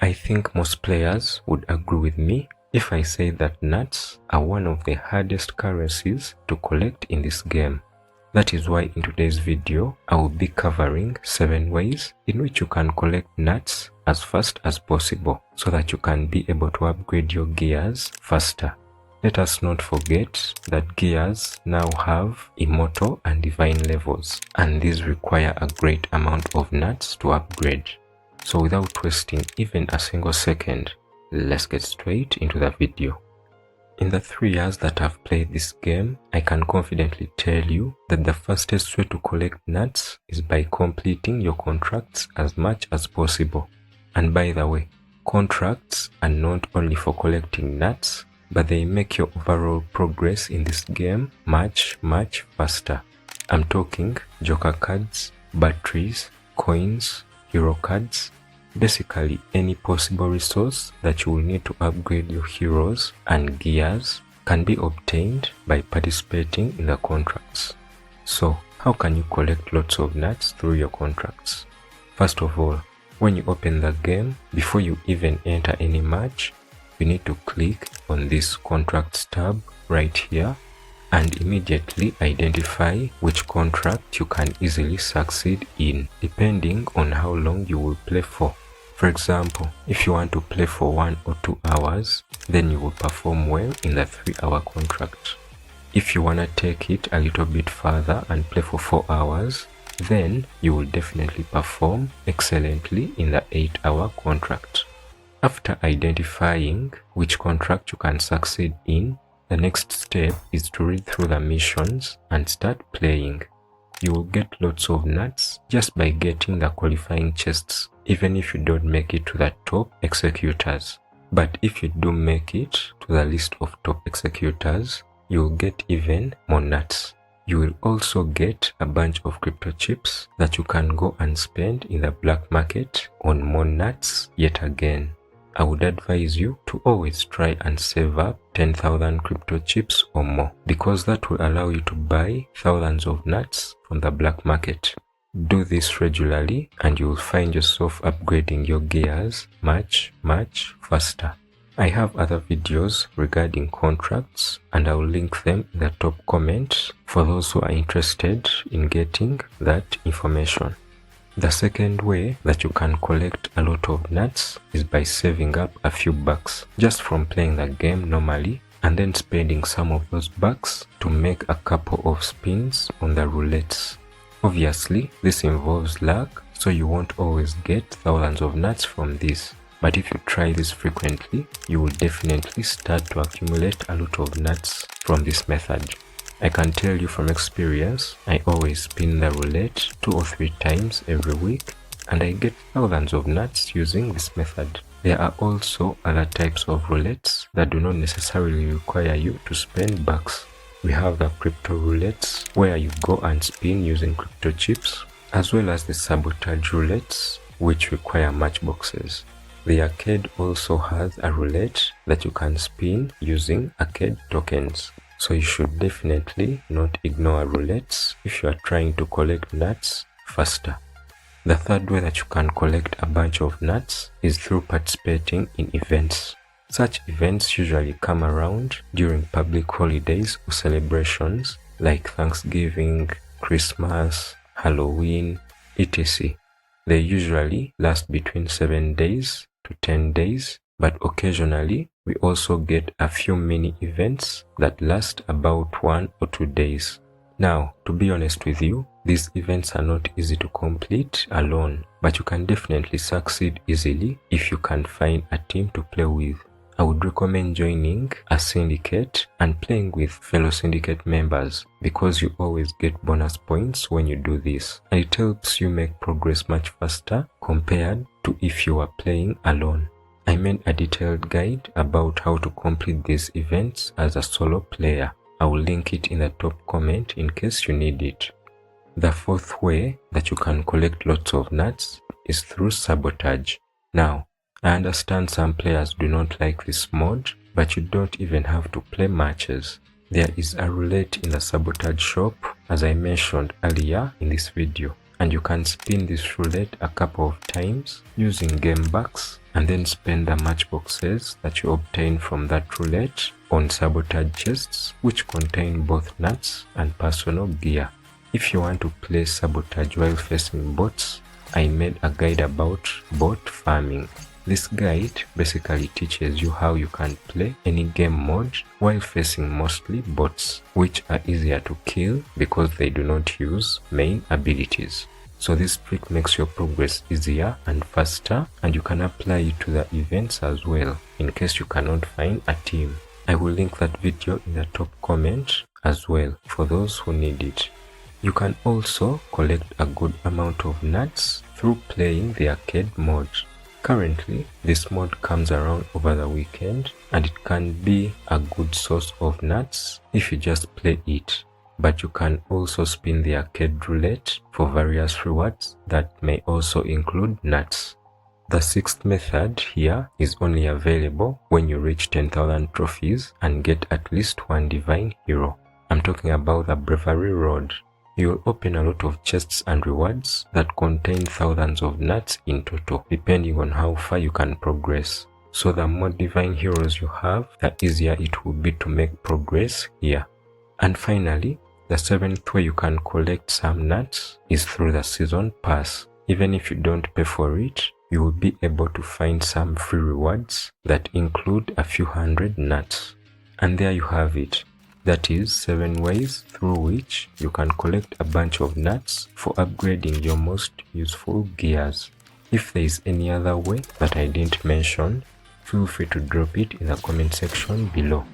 I think most players would agree with me if I say that nuts are one of the hardest currencies to collect in this game. That is why in today's video, I will be covering 7 ways in which you can collect nuts as fast as possible so that you can be able to upgrade your gears faster. Let us not forget that gears now have immortal and divine levels, and these require a great amount of nuts to upgrade. So without wasting even a single second, let's get straight into the video. In the 3 years that I've played this game, I can confidently tell you that the fastest way to collect nuts is by completing your contracts as much as possible. And by the way, contracts are not only for collecting nuts, but they make your overall progress in this game much faster. I'm talking joker cards, batteries, coins, hero cards, basically any possible resource that you will need to upgrade your heroes and gears can be obtained by participating in the contracts. So, how can you collect lots of nuts through your contracts? First of all, when you open the game, before you even enter any match, you need to click on this contracts tab right here and immediately identify which contract you can easily succeed in, depending on how long you will play for. For example, if you want to play for 1 or 2 hours, then you will perform well in the 3-hour contract. If you want to take it a little bit further and play for 4 hours, then you will definitely perform excellently in the 8-hour contract. After identifying which contract you can succeed in, the next step is to read through the missions and start playing. You will get lots of nuts just by getting the qualifying chests, even if you don't make it to the top executors. But if you do make it to the list of top executors, you will get even more nuts. You will also get a bunch of crypto chips that you can go and spend in the black market on more nuts yet again. I would advise you to always try and save up 10,000 crypto chips or more, because that will allow you to buy thousands of nuts from the black market. Do this regularly and you will find yourself upgrading your gears much faster. I have other videos regarding contracts and I will link them in the top comment for those who are interested in getting that information. The second way that you can collect a lot of nuts is by saving up a few bucks just from playing the game normally and then spending some of those bucks to make a couple of spins on the roulettes. Obviously, this involves luck, so you won't always get thousands of nuts from this. But if you try this frequently, you will definitely start to accumulate a lot of nuts from this method. I can tell you from experience, I always spin the roulette 2 or 3 times every week and I get thousands of nuts using this method. There are also other types of roulettes that do not necessarily require you to spend bucks. We have the crypto roulettes where you go and spin using crypto chips, as well as the sabotage roulettes which require matchboxes. The arcade also has a roulette that you can spin using arcade tokens. So you should definitely not ignore roulettes if you are trying to collect nuts faster. The third way that you can collect a bunch of nuts is through participating in events. Such events usually come around during public holidays or celebrations like Thanksgiving, Christmas, Halloween, etc. They usually last between 7 days to 10 days, but occasionally we also get a few mini events that last about 1 or 2 days. Now, to be honest with you, these events are not easy to complete alone, but you can definitely succeed easily if you can find a team to play with. I would recommend joining a syndicate and playing with fellow syndicate members because you always get bonus points when you do this, and it helps you make progress much faster compared to if you are playing alone. I made a detailed guide about how to complete these events as a solo player. I will link it in the top comment in case you need it. The fourth way that you can collect lots of nuts is through sabotage. Now, I understand some players do not like this mod, but you don't even have to play matches. There is a roulette in the sabotage shop, as I mentioned earlier in this video, and you can spin this roulette a couple of times using game bucks and then spend the matchboxes that you obtain from that roulette on sabotage chests, which contain both nuts and personal gear. If you want to play sabotage while facing bots, I made a guide about bot farming. This guide basically teaches you how you can play any game mode while facing mostly bots, which are easier to kill because they do not use main abilities. So this trick makes your progress easier and faster, and you can apply it to the events as well in case you cannot find a team. I will link that video in the top comment as well for those who need it. You can also collect a good amount of nuts through playing the arcade mode. Currently, this mode comes around over the weekend, and it can be a good source of nuts if you just play it. But you can also spin the arcade roulette for various rewards that may also include nuts. The sixth method here is only available when you reach 10,000 trophies and get at least one divine hero. I'm talking about the Bre Road. You will open a lot of chests and rewards that contain thousands of nuts in total, depending on how far you can progress. So the more divine heroes you have, the easier it will be to make progress here. And finally, the seventh way you can collect some nuts is through the season pass. Even if you don't pay for it, you will be able to find some free rewards that include a few hundred nuts. And there you have it. That is 7 ways through which you can collect a bunch of nuts for upgrading your most useful gears. If there is any other way that I didn't mention, feel free to drop it in the comment section below.